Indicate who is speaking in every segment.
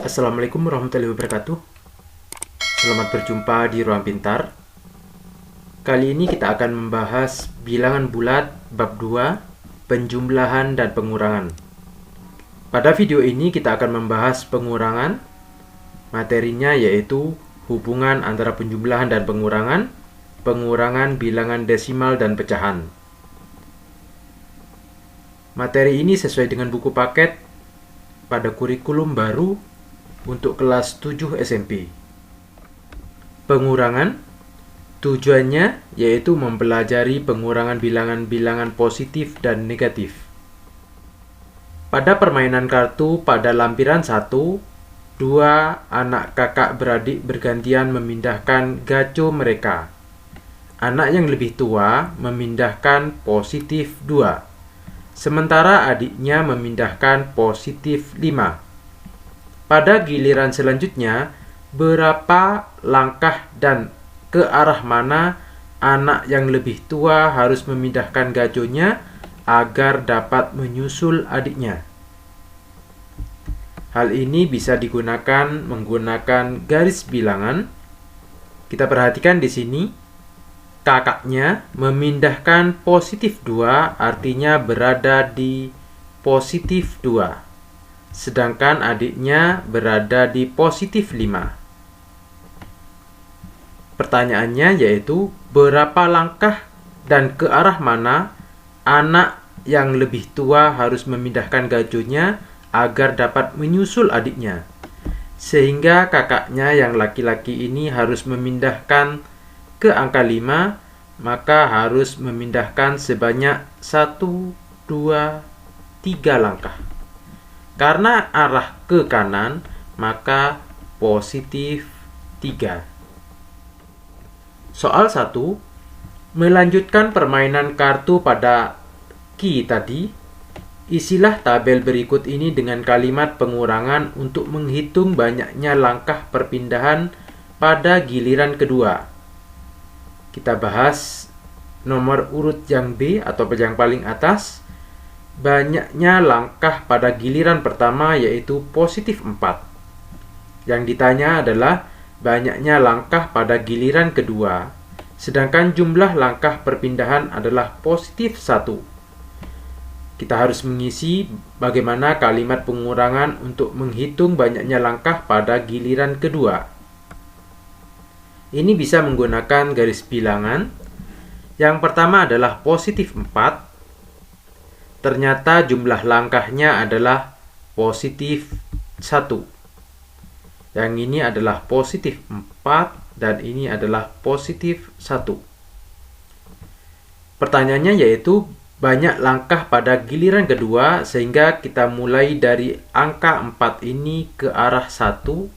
Speaker 1: Assalamualaikum warahmatullahi wabarakatuh. Selamat berjumpa di Ruang Pintar. Kali ini kita akan membahas bilangan bulat bab 2, penjumlahan dan pengurangan. Pada video ini kita akan membahas pengurangan. Materinya yaitu hubungan antara penjumlahan dan pengurangan, pengurangan bilangan desimal dan pecahan. Materi ini sesuai dengan buku paket pada kurikulum baru untuk kelas 7 SMP. Pengurangan tujuannya yaitu mempelajari pengurangan bilangan-bilangan positif dan negatif. Pada permainan kartu pada lampiran 1, dua anak kakak beradik bergantian memindahkan gaco mereka. Anak yang lebih tua memindahkan positif 2, sementara adiknya memindahkan positif 5. Pada giliran selanjutnya, berapa langkah dan ke arah mana anak yang lebih tua harus memindahkan gaconya agar dapat menyusul adiknya. Hal ini bisa digunakan menggunakan garis bilangan. Kita perhatikan di sini, kakaknya memindahkan positif 2 artinya berada di positif 2. Sedangkan adiknya berada di positif 5. Pertanyaannya yaitu berapa langkah dan ke arah mana anak yang lebih tua harus memindahkan gaconya agar dapat menyusul adiknya. Sehingga kakaknya yang laki-laki ini harus memindahkan ke angka 5, maka harus memindahkan sebanyak 1, 2, 3 langkah. Karena arah ke kanan, maka positif 3. Soal 1, melanjutkan permainan kartu pada Ki tadi. Isilah tabel berikut ini dengan kalimat pengurangan untuk menghitung banyaknya langkah perpindahan pada giliran kedua. Kita bahas nomor urut yang B atau yang paling atas. Banyaknya langkah pada giliran pertama yaitu positif 4. Yang ditanya adalah banyaknya langkah pada giliran kedua, sedangkan jumlah langkah perpindahan adalah positif 1. Kita harus mengisi bagaimana kalimat pengurangan untuk menghitung banyaknya langkah pada giliran kedua. Ini bisa menggunakan garis bilangan. Yang pertama adalah positif 4. Ternyata jumlah langkahnya adalah positif 1. Yang ini adalah positif 4 dan ini adalah positif 1. Pertanyaannya yaitu banyak langkah pada giliran kedua, sehingga kita mulai dari angka 4 ini ke arah 1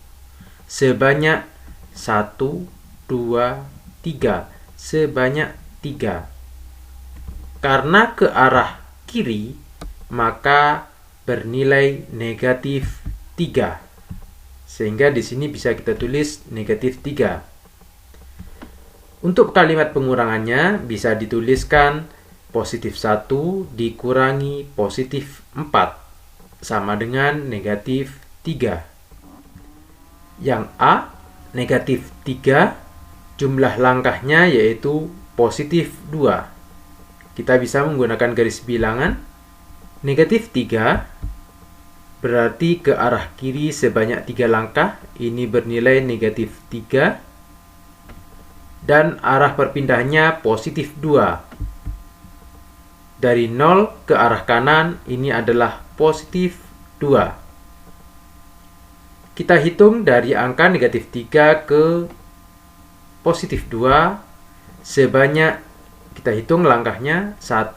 Speaker 1: sebanyak 1, 2, 3, sebanyak 3. Karena ke arah kiri, maka bernilai negatif 3. Sehingga di sini bisa kita tulis negatif 3. Untuk kalimat pengurangannya bisa dituliskan positif 1 dikurangi positif 4 sama dengan negatif 3. Yang A, negatif 3, jumlah langkahnya yaitu positif 2. Kita bisa menggunakan garis bilangan. Negatif 3 berarti ke arah kiri sebanyak 3 langkah. Ini bernilai negatif 3. Dan arah perpindahannya positif 2. Dari 0 ke arah kanan ini adalah positif 2. Kita hitung dari angka negatif 3 ke positif 2 sebanyak, kita hitung langkahnya 1,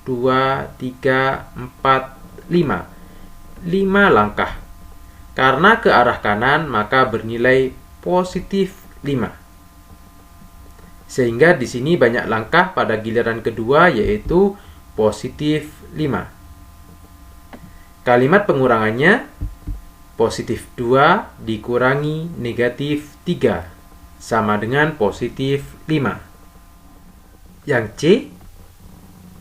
Speaker 1: 2, 3, 4, 5. 5 langkah. Karena ke arah kanan maka bernilai positif 5. Sehingga di sini banyak langkah pada giliran kedua yaitu positif 5. Kalimat pengurangannya positif 2 dikurangi negatif 3 sama dengan positif 5. Yang C,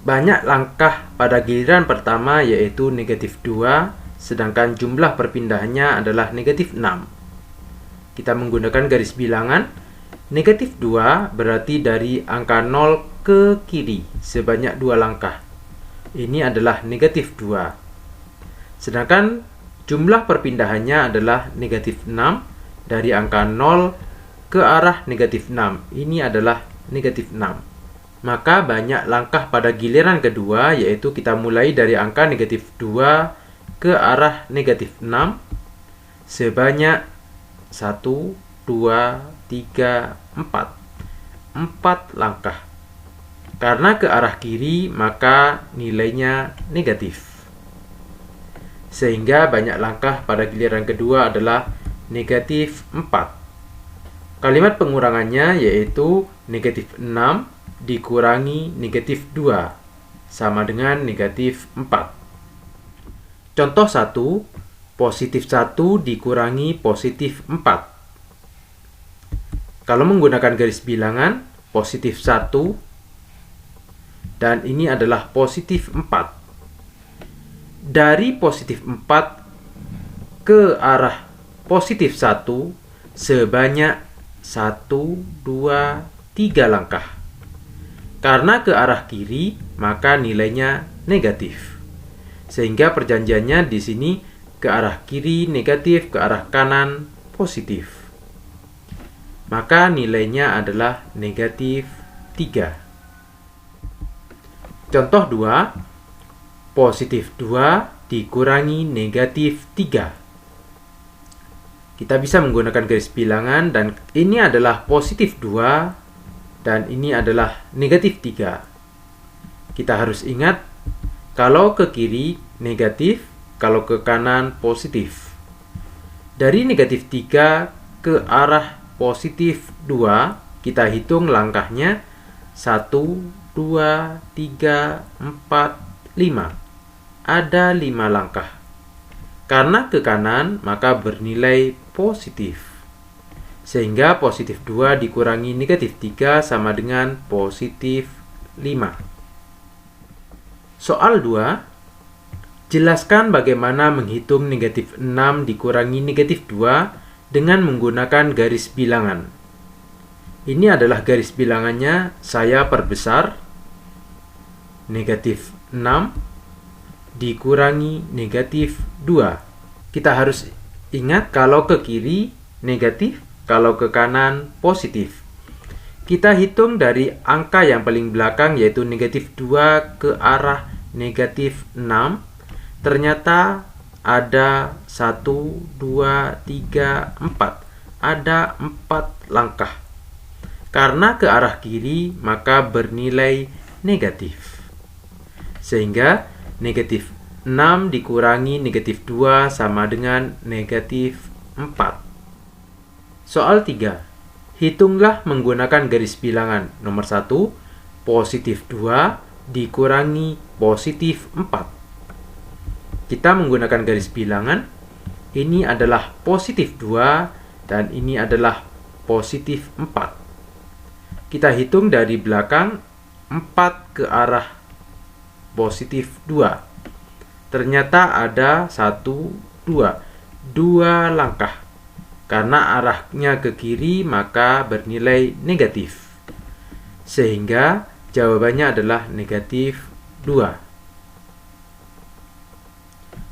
Speaker 1: banyak langkah pada giliran pertama yaitu negatif 2 sedangkan jumlah perpindahannya adalah negatif 6. Kita menggunakan garis bilangan. Negatif 2 berarti dari angka 0 ke kiri sebanyak 2 langkah. Ini adalah negatif 2. Sedangkan jumlah perpindahannya adalah negatif 6 dari angka 0 ke arah negatif 6. Ini adalah negatif 6. Maka banyak langkah pada giliran kedua, yaitu kita mulai dari angka negatif 2 ke arah negatif 6 sebanyak 1, 2, 3, 4. 4 langkah. Karena ke arah kiri, maka nilainya negatif. Sehingga banyak langkah pada giliran kedua adalah negatif 4. Kalimat pengurangannya yaitu negatif 6 dikurangi negatif 2 sama dengan negatif 4. Contoh 1, positif 1 dikurangi positif 4. Kalau menggunakan garis bilangan, positif 1 dan ini adalah positif 4. Dari positif 4 ke arah positif 1 sebanyak 1, 2, 3 langkah. Karena ke arah kiri, maka nilainya negatif. Sehingga perjanjiannya di sini ke arah kiri negatif, ke arah kanan positif. Maka nilainya adalah negatif 3. Contoh 2, positif 2 dikurangi negatif 3. Kita bisa menggunakan garis bilangan dan ini adalah positif 2 dan ini adalah negatif 3. Kita harus ingat, kalau ke kiri negatif, kalau ke kanan positif. Dari negatif 3 ke arah positif 2, kita hitung langkahnya 1, 2, 3, 4, 5. Ada 5 langkah. Karena ke kanan, maka bernilai positif. Sehingga positif 2 dikurangi negatif 3 sama dengan positif 5. Soal 2, jelaskan bagaimana menghitung negatif 6 dikurangi negatif 2 dengan menggunakan garis bilangan. Ini adalah garis bilangannya, saya perbesar. Negatif 6 dikurangi negatif 2. Kita harus ingat kalau ke kiri negatif, kalau ke kanan positif. Kita hitung dari angka yang paling belakang yaitu negatif 2 ke arah negatif 6. Ternyata ada 1, 2, 3, 4. Ada 4 langkah. Karena ke arah kiri, maka bernilai negatif. Sehingga negatif 6 dikurangi negatif 2 sama dengan negatif 4. Soal 3. Hitunglah menggunakan garis bilangan. Nomor 1, positif 2 dikurangi positif 4. Kita menggunakan garis bilangan. Ini adalah positif 2 dan ini adalah positif 4. Kita hitung dari belakang 4 ke arah positif 2. Ternyata ada 1, 2. 2 langkah. Karena arahnya ke kiri, maka bernilai negatif. Sehingga jawabannya adalah negatif 2.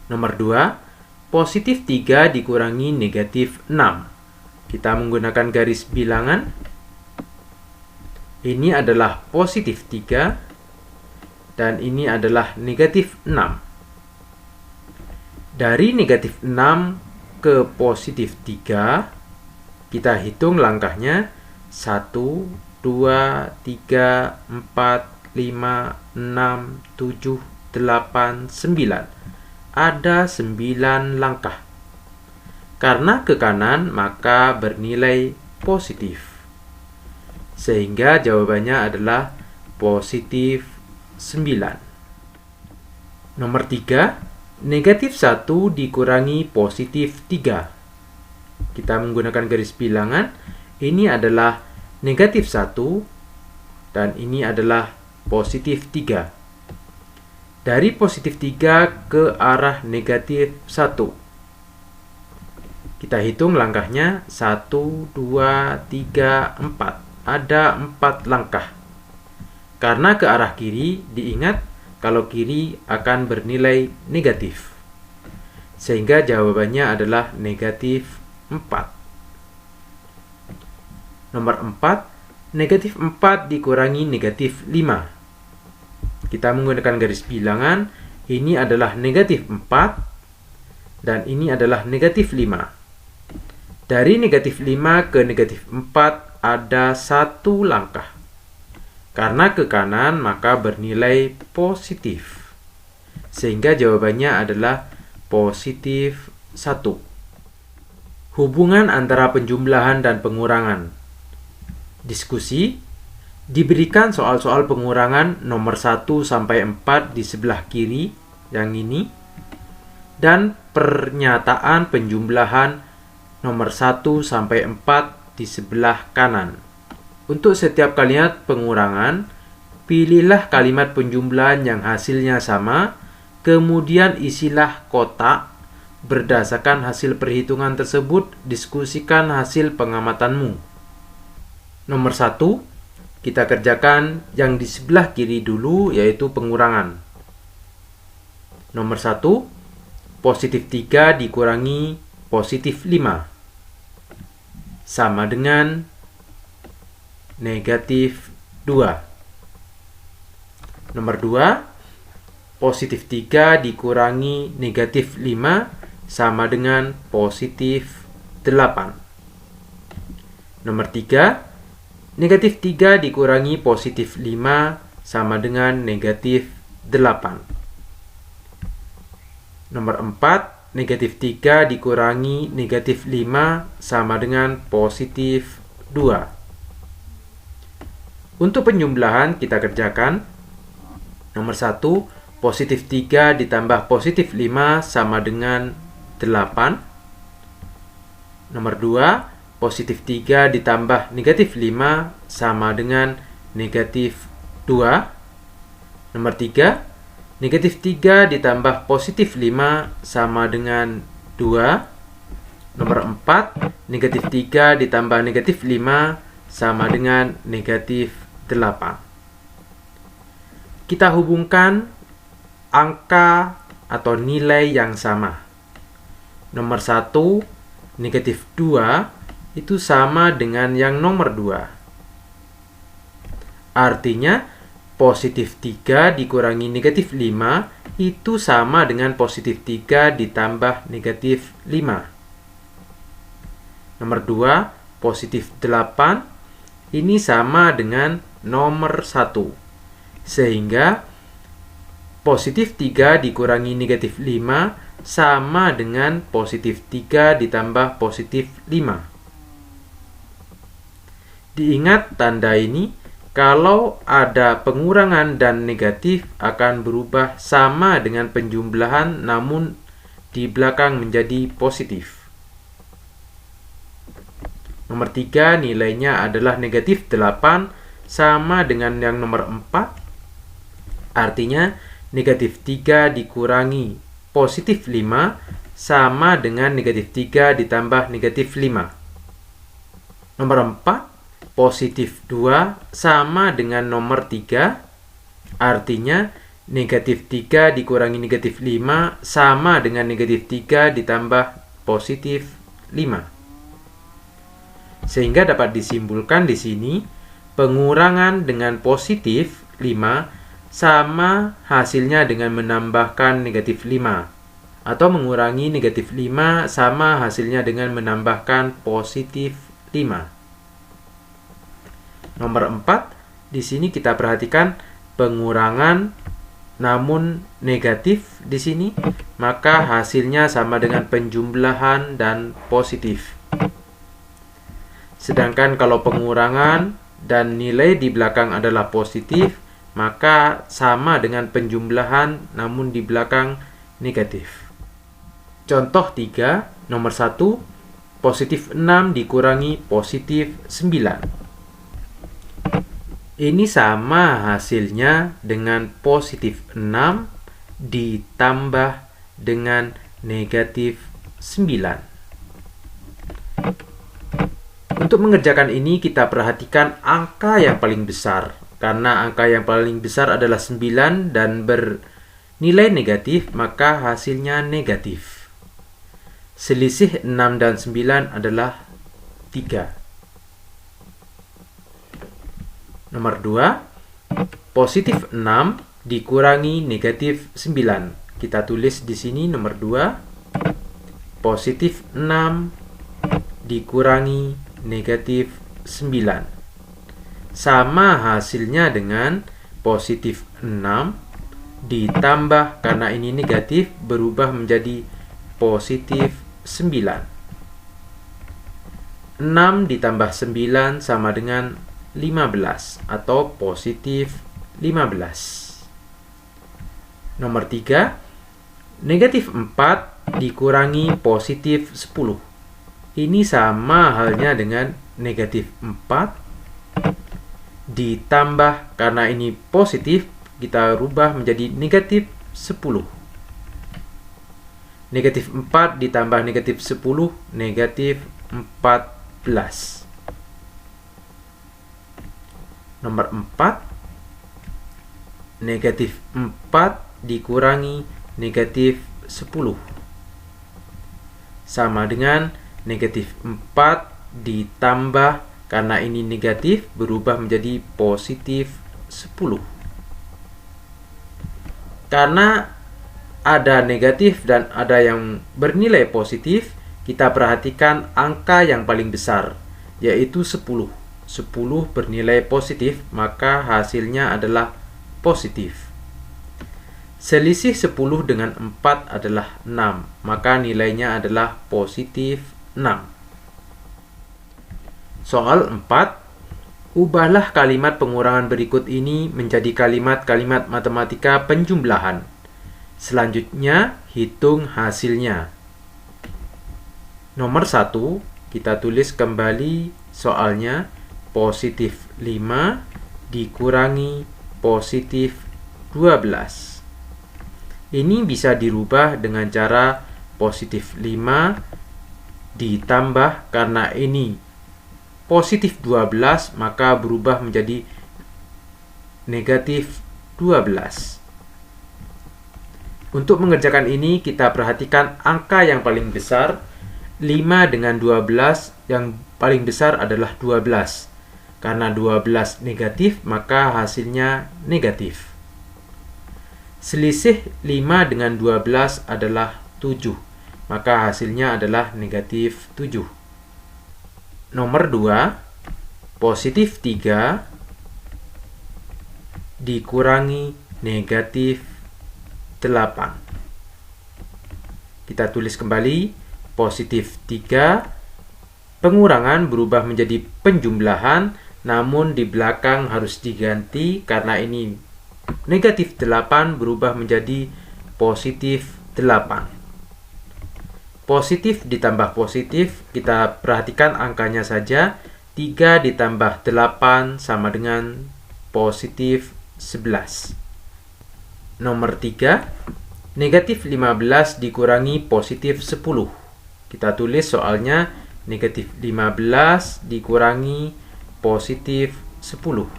Speaker 1: Nomor 2, positif 3 dikurangi negatif 6. Kita menggunakan garis bilangan. Ini adalah positif 3 dan ini adalah negatif 6. Dari negatif 6 ke positif 3, kita hitung langkahnya 1, 2, 3, 4, 5, 6, 7, 8, 9. Ada 9 langkah. Karena ke kanan, maka bernilai positif. Sehingga jawabannya adalah positif 9. Nomor 3, negatif 1 dikurangi positif 3. Kita menggunakan garis bilangan. Ini adalah negatif 1 dan ini adalah positif 3. Dari positif 3 ke arah negatif 1. Kita hitung langkahnya. 1, 2, 3, 4. Ada 4 langkah. Karena ke arah kiri, diingat kalau kiri akan bernilai negatif. Sehingga jawabannya adalah negatif 4. Nomor 4, negatif 4 dikurangi negatif 5. Kita menggunakan garis bilangan, ini adalah negatif 4, dan ini adalah negatif 5. Dari negatif 5 ke negatif 4 ada 1 langkah. Karena ke kanan, maka bernilai positif. Sehingga jawabannya adalah positif 1. Hubungan antara penjumlahan dan pengurangan. Diskusi. Diberikan soal-soal pengurangan nomor 1 sampai 4 di sebelah kiri, yang ini, dan pernyataan penjumlahan nomor 1 sampai 4 di sebelah kanan. Untuk setiap kalimat pengurangan, pilihlah kalimat penjumlahan yang hasilnya sama, kemudian isilah kotak berdasarkan hasil perhitungan tersebut, diskusikan hasil pengamatanmu. Nomor 1, kita kerjakan yang di sebelah kiri dulu, yaitu pengurangan. Nomor 1, positif 3 dikurangi positif 5. Sama dengan negatif 2. Nomor 2, positif 3 dikurangi negatif 5 sama dengan positif 8. Nomor 3, negatif 3 dikurangi positif 5 sama dengan negatif 8. Nomor 4, negatif 3 dikurangi negatif 5 sama dengan positif 2. Untuk penjumlahan kita kerjakan. Nomor 1, positif 3 ditambah positif 5 sama dengan 8. Nomor 2, positif 3 ditambah negatif 5 sama dengan negatif 2. Nomor 3, negatif 3 ditambah positif 5 sama dengan 2. Nomor 4, negatif 3 ditambah negatif 5 sama dengan negatif 8. Kita hubungkan angka atau nilai yang sama. Nomor 1, negatif 2 itu sama dengan yang nomor 2. Artinya, positif 3 dikurangi negatif 5 itu sama dengan positif 3 ditambah negatif 5. Nomor 2, positif 8, ini sama dengan nomor 1. Sehingga, positif 3 dikurangi negatif 5 sama dengan positif 3 ditambah positif 5. Diingat tanda ini, kalau ada pengurangan dan negatif akan berubah sama dengan penjumlahan namun di belakang menjadi positif. Nomor 3 nilainya adalah negatif 8 sama dengan yang nomor 4. Artinya negatif 3 dikurangi positif 5 sama dengan negatif 3 ditambah negatif 5. Nomor 4, positif 2 sama dengan nomor 3, artinya negatif 3 dikurangi negatif 5 sama dengan negatif 3 ditambah positif 5. Sehingga dapat disimpulkan di sini, pengurangan dengan positif 5 sama hasilnya dengan menambahkan negatif 5. Atau mengurangi negatif 5 sama hasilnya dengan menambahkan positif 5. Nomor 4, di sini kita perhatikan pengurangan namun negatif di sini, maka hasilnya sama dengan penjumlahan dan positif. Sedangkan kalau pengurangan dan nilai di belakang adalah positif, maka sama dengan penjumlahan namun di belakang negatif. Contoh 3, nomor 1, positif 6 dikurangi positif 9. Ini sama hasilnya dengan positif 6 ditambah dengan negatif 9. Untuk mengerjakan ini kita perhatikan angka yang paling besar. Karena angka yang paling besar adalah 9 dan bernilai negatif, maka hasilnya negatif. Selisih 6 dan 9 adalah 3. Nomor 2, positif 6 dikurangi negatif 9. Kita tulis di sini nomor 2, positif 6 dikurangi negatif 9. Sama hasilnya dengan positif 6 ditambah, karena ini negatif, berubah menjadi positif 9. 6 ditambah 9 sama dengan 15 atau positif 15. Nomor 3, negatif 4 dikurangi positif 10. Ini sama halnya dengan negatif 4 ditambah, karena ini positif, kita rubah menjadi negatif 10. Negatif 4 ditambah negatif 10, negatif 14. Nomor 4, negatif 4 dikurangi negatif 10. Sama dengan negatif 4 ditambah, karena ini negatif, berubah menjadi positif 10. Karena ada negatif dan ada yang bernilai positif, kita perhatikan angka yang paling besar, yaitu 10. 10 bernilai positif, maka hasilnya adalah positif. Selisih 10 dengan 4 adalah 6, maka nilainya adalah positif 6. Soal 4, ubahlah kalimat pengurangan berikut ini menjadi kalimat-kalimat matematika penjumlahan. Selanjutnya, hitung hasilnya. Nomor 1, kita tulis kembali soalnya, positif 5 dikurangi positif 12. Ini bisa dirubah dengan cara positif 5 ditambah, karena ini positif 12, maka berubah menjadi negatif 12. Untuk mengerjakan ini, kita perhatikan angka yang paling besar, 5 dengan 12, yang paling besar adalah 12. Karena 12 negatif, maka hasilnya negatif. Selisih 5 dengan 12 adalah 7, maka hasilnya adalah negatif 7. Nomor 2, positif 3 dikurangi negatif 8. Kita tulis kembali, positif 3, pengurangan berubah menjadi penjumlahan, namun di belakang harus diganti karena ini negatif 8 berubah menjadi positif 8. Positif ditambah positif, kita perhatikan angkanya saja. 3 ditambah 8 sama dengan positif 11. Nomor 3, negatif 15 dikurangi positif 10. Kita tulis soalnya negatif 15 dikurangi positif 10.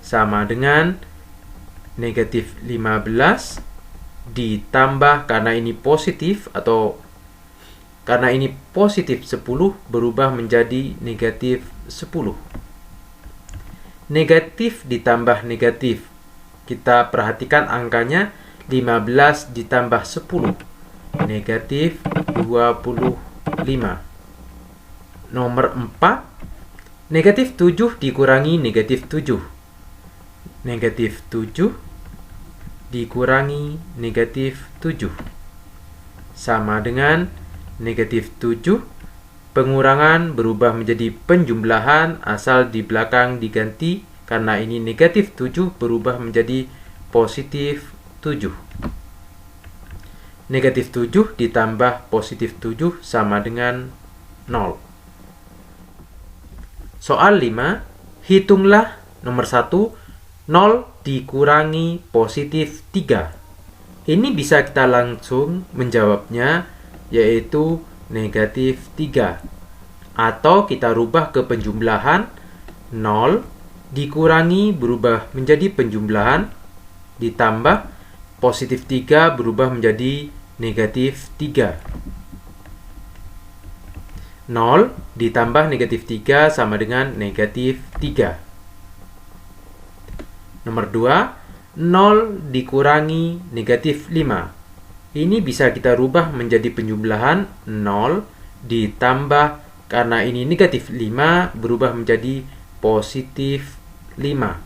Speaker 1: Sama dengan negatif 15 ditambah, karena ini positif atau karena ini positif 10 berubah menjadi negatif 10. Negatif ditambah negatif, kita perhatikan angkanya 15 ditambah 10, negatif 25. Nomor 4, negatif 7 dikurangi negatif 7. Negatif 7 dikurangi negatif 7. Sama dengan negatif 7, pengurangan berubah menjadi penjumlahan asal di belakang diganti, karena ini negatif 7 berubah menjadi positif 7. Negatif 7 ditambah positif 7 sama dengan 0. Soal 5, hitunglah nomor 1, 0 dikurangi positif 3. Ini bisa kita langsung menjawabnya, yaitu negatif 3. Atau kita rubah ke penjumlahan, 0 dikurangi berubah menjadi penjumlahan, ditambah positif 3 berubah menjadi negatif 3. 0 ditambah negatif 3 sama dengan negatif 3. Nomor 2, 0 dikurangi negatif 5. Ini bisa kita rubah menjadi penjumlahan, 0 ditambah, karena ini negatif 5 berubah menjadi positif 5.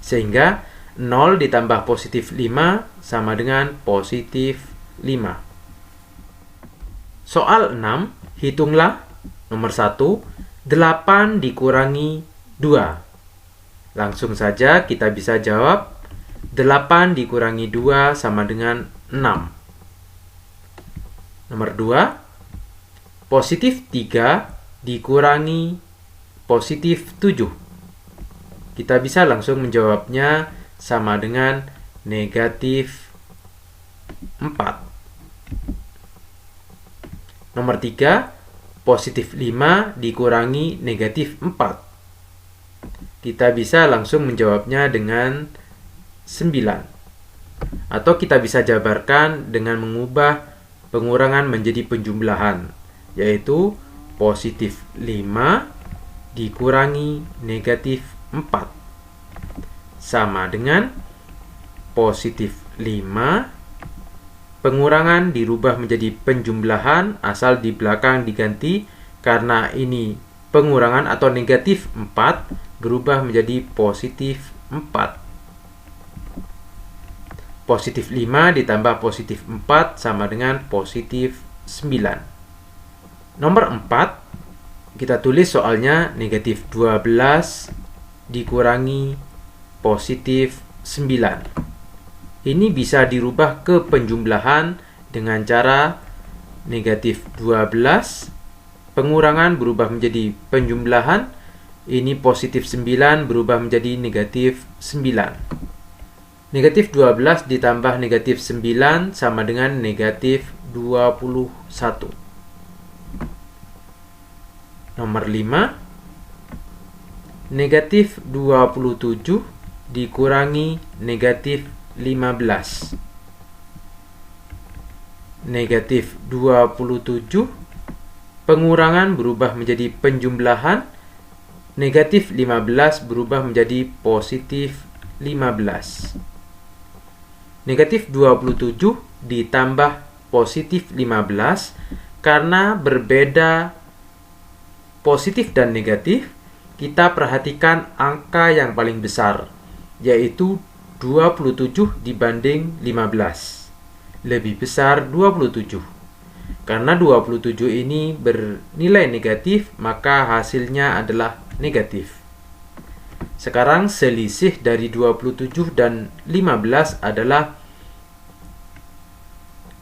Speaker 1: Sehingga 0 ditambah positif 5 sama dengan positif 5. Soal 6, hitunglah. Nomor 1, 8 dikurangi 2. Langsung saja kita bisa jawab, 8 dikurangi 2 sama dengan 6. Nomor 2, positif 3 dikurangi positif 7. Kita bisa langsung menjawabnya sama dengan negatif 4. Nomor 3, positif 5 dikurangi negatif 4. Kita bisa langsung menjawabnya dengan 9. Atau kita bisa jabarkan dengan mengubah pengurangan menjadi penjumlahan, yaitu positif 5 dikurangi negatif 4 sama dengan positif 5, pengurangan dirubah menjadi penjumlahan asal di belakang diganti, karena ini pengurangan atau negatif 4 berubah menjadi positif 4. Positif 5 ditambah positif 4 sama dengan positif 9. Nomor 4, kita tulis soalnya negatif 12 dikurangi positif 9. Ini bisa dirubah ke penjumlahan dengan cara negatif 12, pengurangan berubah menjadi penjumlahan, ini positif 9 berubah menjadi negatif 9. Negatif 12 ditambah negatif 9 sama dengan negatif 21. Nomor 5, negatif 27 dikurangi negatif 15. Negatif 27, pengurangan berubah menjadi penjumlahan, negatif 15 berubah menjadi positif 15. Negatif 27 ditambah positif 15, karena berbeda positif dan negatif, kita perhatikan angka yang paling besar, yaitu 27 dibanding 15. Lebih besar 27. Karena 27 ini bernilai negatif, maka hasilnya adalah negatif. Sekarang selisih dari 27 dan 15 adalah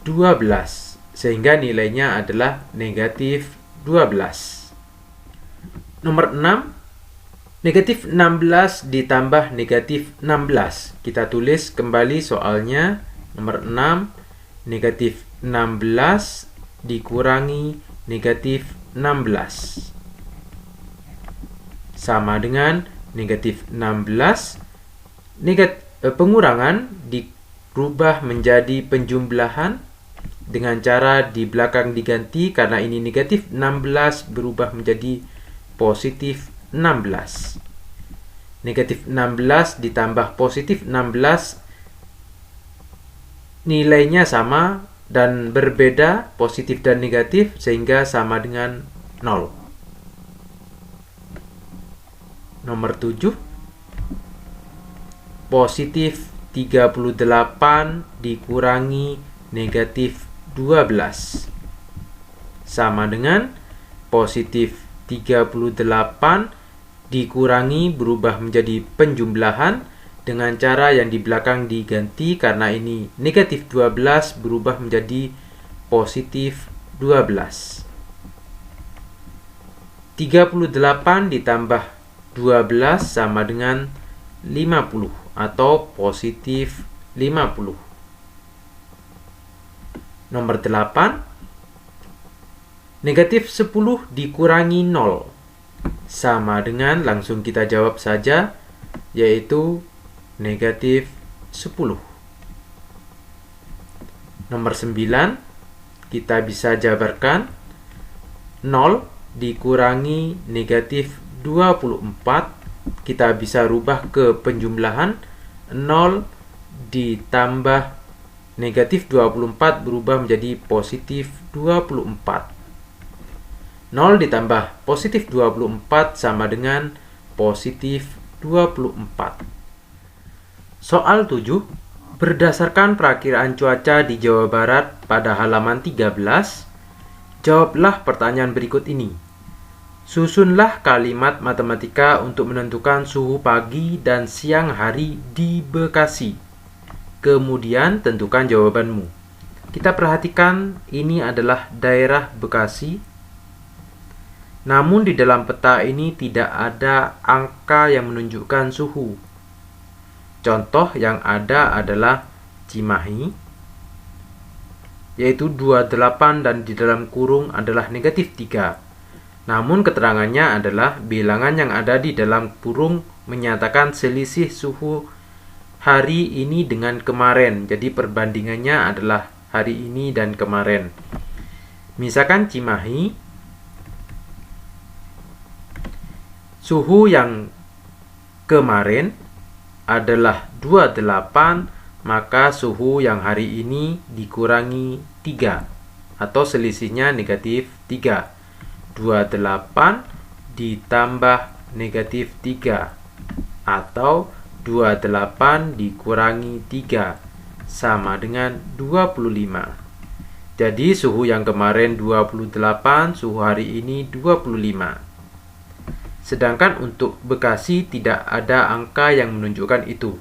Speaker 1: 12, sehingga nilainya adalah negatif 12. Nomor 6, negatif 16 ditambah negatif 16. Kita tulis kembali soalnya. Nomor 6, negatif 16 dikurangi negatif 16 sama dengan negatif 16. Pengurangan dirubah menjadi penjumlahan dengan cara di belakang diganti, karena ini negatif 16 berubah menjadi positif 16. Negatif 16 ditambah positif 16 nilainya sama dan berbeda positif dan negatif, sehingga sama dengan 0. Nomor 7, positif 38 dikurangi negatif 12 sama dengan positif 38 dikurangi berubah menjadi penjumlahan dengan cara yang di belakang diganti, karena ini negatif 12 berubah menjadi positif 12. 38 ditambah 12 sama dengan 50 atau positif 50. Nomor 8, negatif 10 dikurangi 0. Sama dengan, langsung kita jawab saja, yaitu negatif 10. Nomor 9, kita bisa jabarkan 0 dikurangi negatif 24. Kita bisa rubah ke penjumlahan. 0 ditambah negatif 24 berubah menjadi positif 24. 0 ditambah positif 24 sama dengan positif 24. Soal 7. Berdasarkan perakiraan cuaca di Jawa Barat pada halaman 13, jawablah pertanyaan berikut ini. Susunlah kalimat matematika untuk menentukan suhu pagi dan siang hari di Bekasi. Kemudian tentukan jawabanmu. Kita perhatikan ini adalah daerah Bekasi. Namun di dalam peta ini tidak ada angka yang menunjukkan suhu. Contoh yang ada adalah Cimahi, yaitu 28 dan di dalam kurung adalah negatif 3. Namun keterangannya adalah bilangan yang ada di dalam kurung menyatakan selisih suhu hari ini dengan kemarin. Jadi perbandingannya adalah hari ini dan kemarin. Misalkan Cimahi, suhu yang kemarin adalah 28, maka suhu yang hari ini dikurangi 3 atau selisihnya negatif 3. 28 ditambah negatif 3 atau 28 dikurangi 3 sama dengan 25. Jadi suhu yang kemarin 28, suhu hari ini 25. Sedangkan untuk Bekasi tidak ada angka yang menunjukkan itu.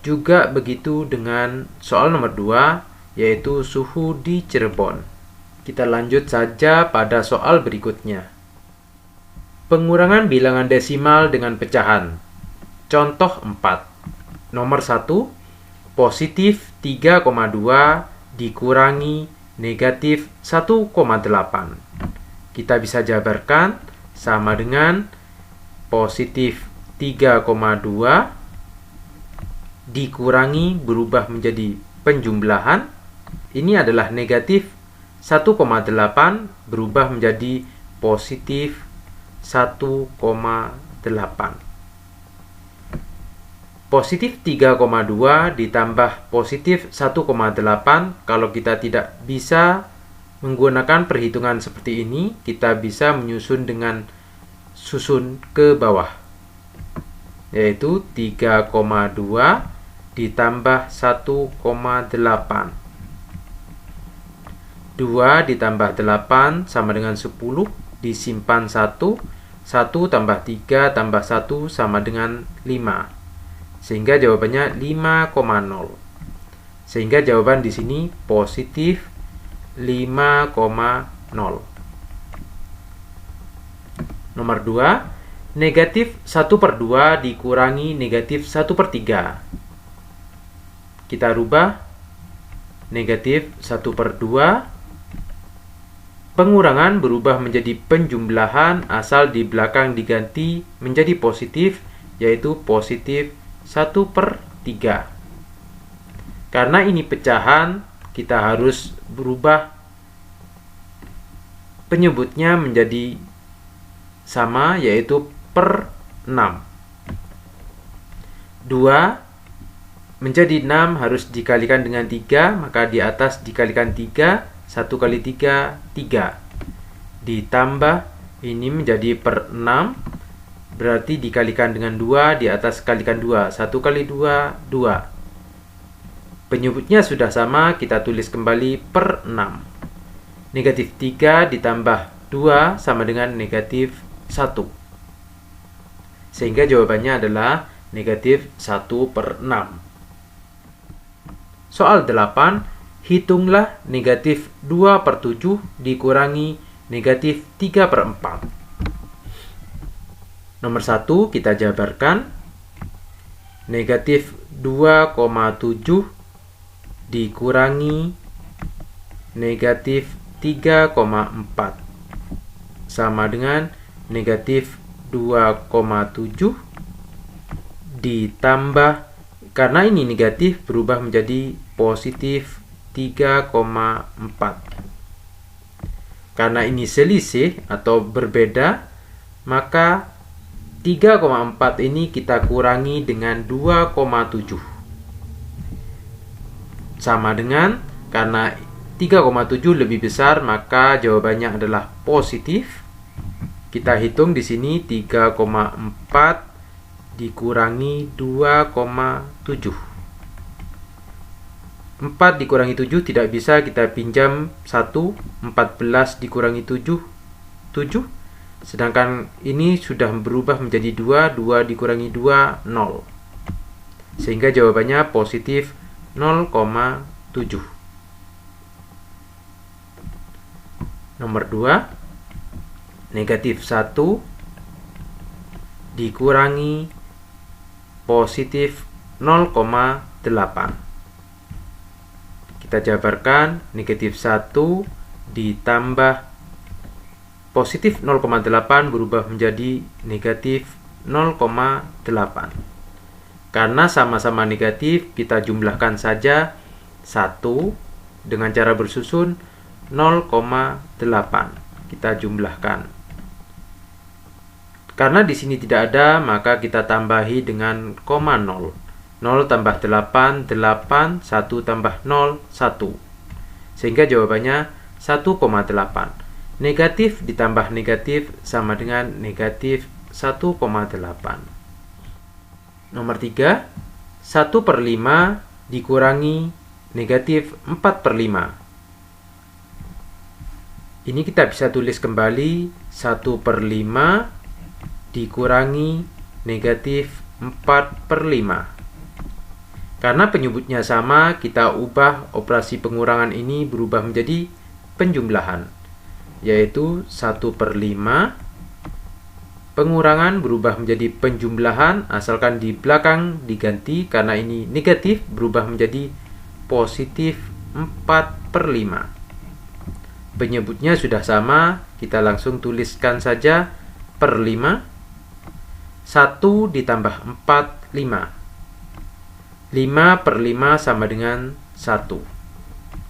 Speaker 1: Juga begitu dengan soal nomor 2, yaitu suhu di Cirebon. Kita lanjut saja pada soal berikutnya. Pengurangan bilangan desimal dengan pecahan. Contoh 4. Nomor 1, positif 3,2 dikurangi negatif 1,8. Kita bisa jabarkan sama dengan positif 3,2 dikurangi berubah menjadi penjumlahan. Ini adalah negatif 1,8 berubah menjadi positif 1,8. Positif 3,2 ditambah positif 1,8. Kalau kita tidak bisa menggunakan perhitungan seperti ini, kita bisa menyusun dengan susun ke bawah, yaitu 3,2 ditambah 1,8. 2 ditambah 8 sama dengan 10, disimpan 1. 1 tambah 3 tambah 1 sama dengan 5. Sehingga jawabannya 5,0. Sehingga jawaban di sini positif 5,0. Nomor 2, negatif 1/2 dikurangi negatif 1/3. Kita rubah negatif 1/2. Pengurangan berubah menjadi penjumlahan asal di belakang diganti menjadi positif, yaitu positif 1/3. Karena ini pecahan, kita harus berubah penyebutnya menjadi sama, yaitu per 6. 2 menjadi 6 harus dikalikan dengan 3, maka di atas dikalikan 3, 1 kali 3, 3. Ditambah ini menjadi per 6, berarti dikalikan dengan 2, di atas kalikan 2, 1 kali 2, 2. Penyebutnya sudah sama, kita tulis kembali per 6. Negatif 3 ditambah 2 sama dengan negatif 1. Sehingga jawabannya adalah negatif 1/6. Soal 8, hitunglah negatif 2/7 dikurangi negatif 3/4. Nomor 1 kita jabarkan. Negatif 2,7 dikurangi negatif 3,4 sama dengan negatif 2,7 ditambah, karena ini negatif berubah menjadi positif 3,4. Karena ini selisih atau berbeda, maka 3,4 ini kita kurangi dengan 2,7. Sama dengan, karena 3,7 lebih besar, maka jawabannya adalah positif. Kita hitung di sini 3,4 dikurangi 2,7. 4 dikurangi 7 tidak bisa, kita pinjam 1. 14 dikurangi 7, 7. Sedangkan ini sudah berubah menjadi 2. 2 dikurangi 2, 0. Sehingga jawabannya positif 0,7. Nomor 2, negatif 1 dikurangi positif 0,8. Kita jabarkan, negatif 1 ditambah positif 0,8 berubah menjadi negatif 0,8. Karena sama-sama negatif, kita jumlahkan saja 1 dengan cara bersusun 0,8. Kita jumlahkan. Karena di sini tidak ada, maka kita tambahi dengan koma 0. 0 tambah 8, 8, 1 tambah 0, 1. Sehingga jawabannya 1,8. Negatif ditambah negatif sama dengan negatif 1,8. Nomor 3, 1/5 dikurangi negatif 4/5. Ini kita bisa tulis kembali 1/5 dikurangi negatif 4/5. Karena penyebutnya sama, kita ubah operasi pengurangan ini berubah menjadi penjumlahan, yaitu 1/5. Pengurangan berubah menjadi penjumlahan, asalkan di belakang diganti, karena ini negatif berubah menjadi positif 4/5. Penyebutnya sudah sama, kita langsung tuliskan saja per 5. 1 ditambah 4, 5. 5/5 sama dengan 1.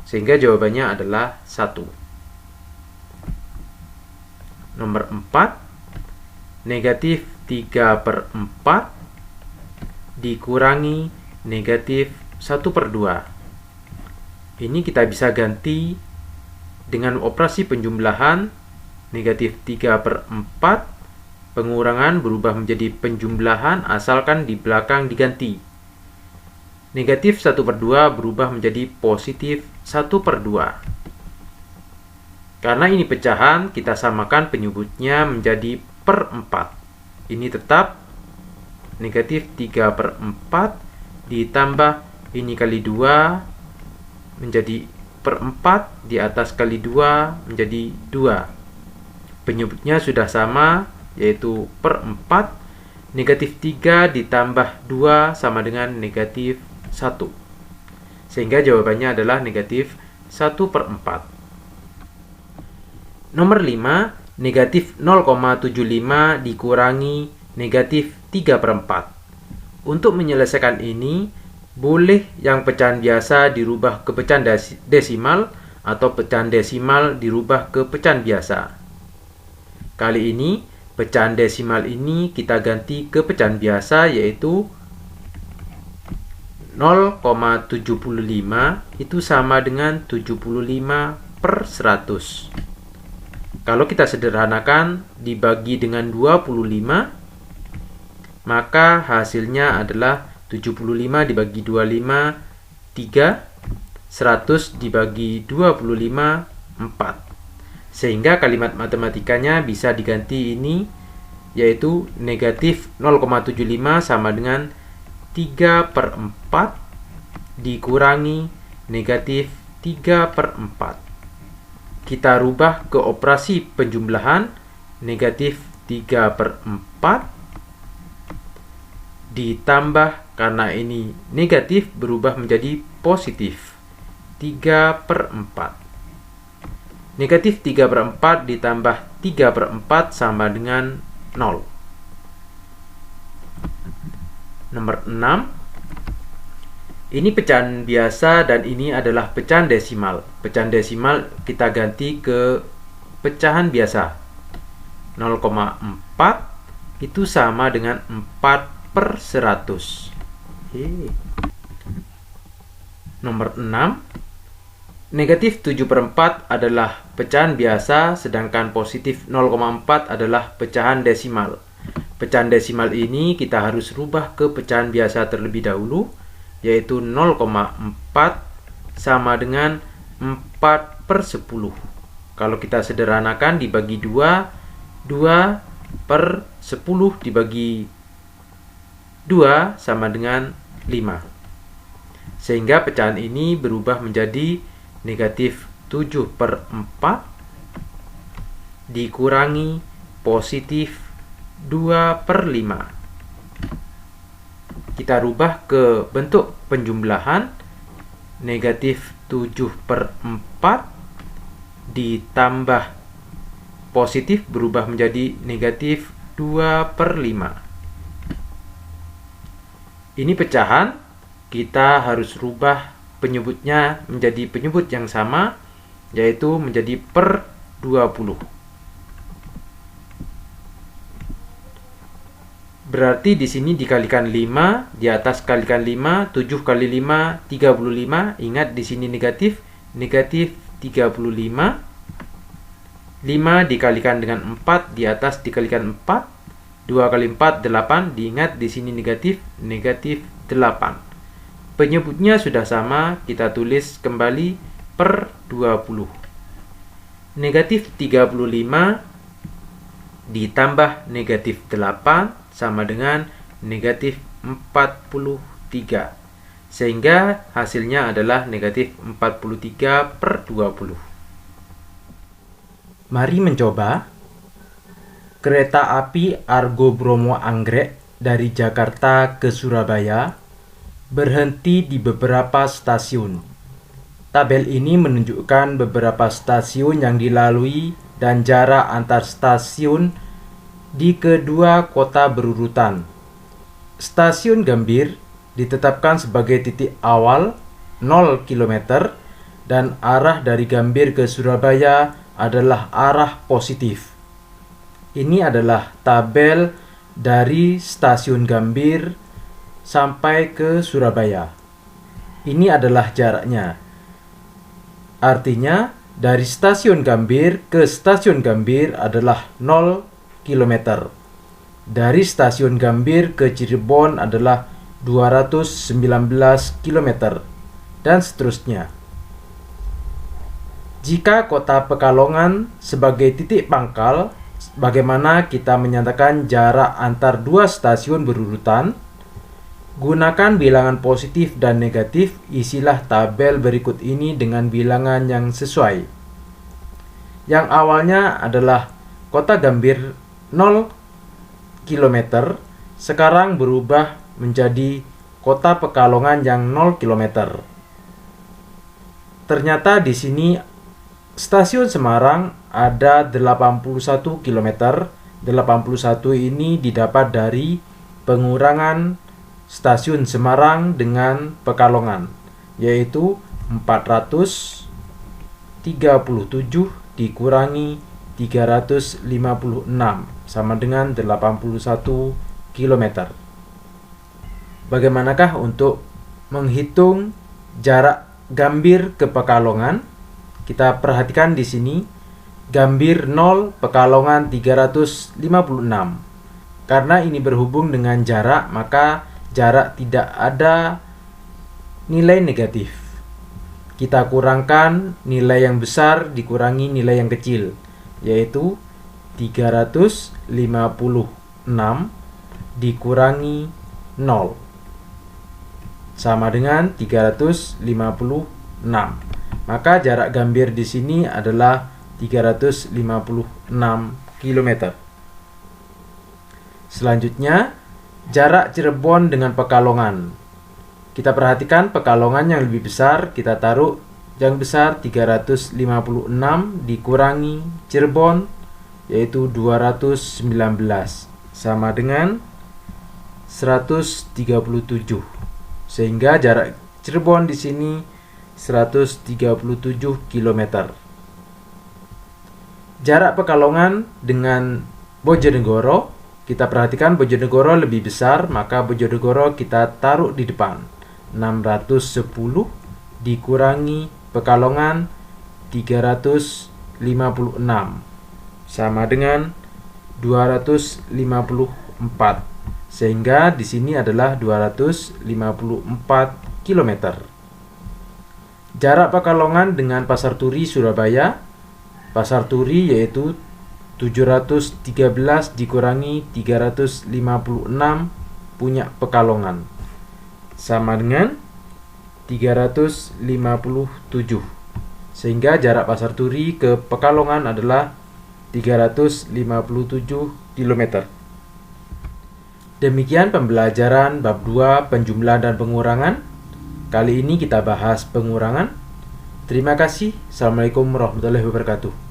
Speaker 1: Sehingga jawabannya adalah 1. Nomor 4, negatif 3/4 dikurangi negatif 1/2. Ini kita bisa ganti dengan operasi penjumlahan. Negatif 3/4 pengurangan berubah menjadi penjumlahan, asalkan di belakang diganti. Negatif 1/2 berubah menjadi positif 1/2. Karena ini pecahan, kita samakan penyebutnya menjadi per 4. Ini tetap negatif 3/4 ditambah ini kali 2 menjadi per 4, di atas kali 2 menjadi 2. Penyebutnya sudah sama, yaitu per 4. Negatif 3 ditambah 2 sama dengan negatif 1. Sehingga jawabannya adalah negatif 1/4. Nomor 5, negatif 0,75 dikurangi negatif 3/4. Untuk menyelesaikan ini, boleh yang pecahan biasa dirubah ke pecahan desimal, atau pecahan desimal dirubah ke pecahan biasa. Kali ini, pecahan desimal ini kita ganti ke pecahan biasa, yaitu 0,75 itu sama dengan 75/100. Kalau kita sederhanakan dibagi dengan 25, maka hasilnya adalah 75 dibagi 25, 3. 100 dibagi 25, 4. Sehingga kalimat matematikanya bisa diganti ini, yaitu negatif 0,75 sama dengan 3/4 dikurangi negatif 3/4. Kita rubah ke operasi penjumlahan. Negatif 3/4 ditambah, karena ini negatif berubah menjadi positif 3/4. Negatif 3/4 ditambah 3/4 sama dengan 0. Nomor 6. Ini pecahan biasa dan ini adalah pecahan desimal. Pecahan desimal kita ganti ke pecahan biasa. 0,4 itu sama dengan 4/100. Nomor 6. Negatif 7/4 adalah pecahan biasa, sedangkan positif 0,4 adalah pecahan desimal. Pecahan desimal ini kita harus rubah ke pecahan biasa terlebih dahulu, yaitu 0,4 sama dengan 4/10. Kalau kita sederhanakan dibagi 2, 2/10 dibagi 2 sama dengan 5. Sehingga pecahan ini berubah menjadi negatif 7/4 dikurangi positif 2/5. Kita rubah ke bentuk penjumlahan. Negatif 7/4 ditambah positif berubah menjadi negatif 2/5. Ini pecahan, kita harus rubah penyebutnya menjadi penyebut yang sama, yaitu menjadi per 20. Berarti di sini dikalikan 5, di atas kalikan 5, 7 kali 5, 35. Ingat di sini negatif, negatif 35. 5 dikalikan dengan 4, di atas dikalikan 4. 2 kali 4, 8. Diingat di sini negatif, negatif 8. Penyebutnya sudah sama, kita tulis kembali per 20. Negatif 35 ditambah negatif 8 sama dengan negatif 43. Sehingga hasilnya adalah negatif 43/20. Mari mencoba. Kereta api Argo Bromo Anggrek dari Jakarta ke Surabaya berhenti di beberapa stasiun. Tabel ini menunjukkan beberapa stasiun yang dilalui dan jarak antar stasiun di kedua kota berurutan. Stasiun Gambir ditetapkan sebagai titik awal 0 km dan arah dari Gambir ke Surabaya adalah arah positif. Ini adalah tabel dari stasiun Gambir sampai ke Surabaya. Ini adalah jaraknya. Artinya, dari stasiun Gambir ke stasiun Gambir adalah 0 km. Dari stasiun Gambir ke Cirebon adalah 219 km, dan seterusnya. Jika kota Pekalongan sebagai titik pangkal, bagaimana kita menyatakan jarak antar dua stasiun berurutan? Gunakan bilangan positif dan negatif, isilah tabel berikut ini dengan bilangan yang sesuai. Yang awalnya adalah kota Gambir 0 km, sekarang berubah menjadi kota Pekalongan yang 0 km. Ternyata di sini stasiun Semarang ada 81 km. 81 ini didapat dari pengurangan stasiun Semarang dengan Pekalongan, yaitu 437 dikurangi 356 sama dengan 81 km. Bagaimanakah untuk menghitung jarak Gambir ke Pekalongan? Kita perhatikan di sini, Gambir 0, Pekalongan 356. Karena ini berhubung dengan jarak, maka jarak tidak ada nilai negatif. Kita kurangkan nilai yang besar dikurangi nilai yang kecil, yaitu 356 dikurangi 0 sama dengan 356. Maka jarak Gambir di sini adalah 356 km. Selanjutnya, jarak Cirebon dengan Pekalongan. Kita perhatikan Pekalongan yang lebih besar, kita taruh yang besar 356 dikurangi Cirebon, yaitu 219, sama dengan 137. Sehingga jarak Cirebon di sini 137 km. Jarak Pekalongan dengan Bojonegoro, kita perhatikan Bojonegoro lebih besar, maka Bojonegoro kita taruh di depan. 610 dikurangi Pekalongan 356 sama dengan 254. Sehingga di sini adalah 254 km. Jarak Pekalongan dengan Pasar Turi Surabaya, Pasar Turi yaitu 713 dikurangi 356 punya Pekalongan sama dengan 357. Sehingga jarak Pasar Turi ke Pekalongan adalah 357 km. Demikian pembelajaran bab 2 penjumlahan dan pengurangan. Kali ini kita bahas pengurangan. Terima kasih. Assalamualaikum warahmatullahi wabarakatuh.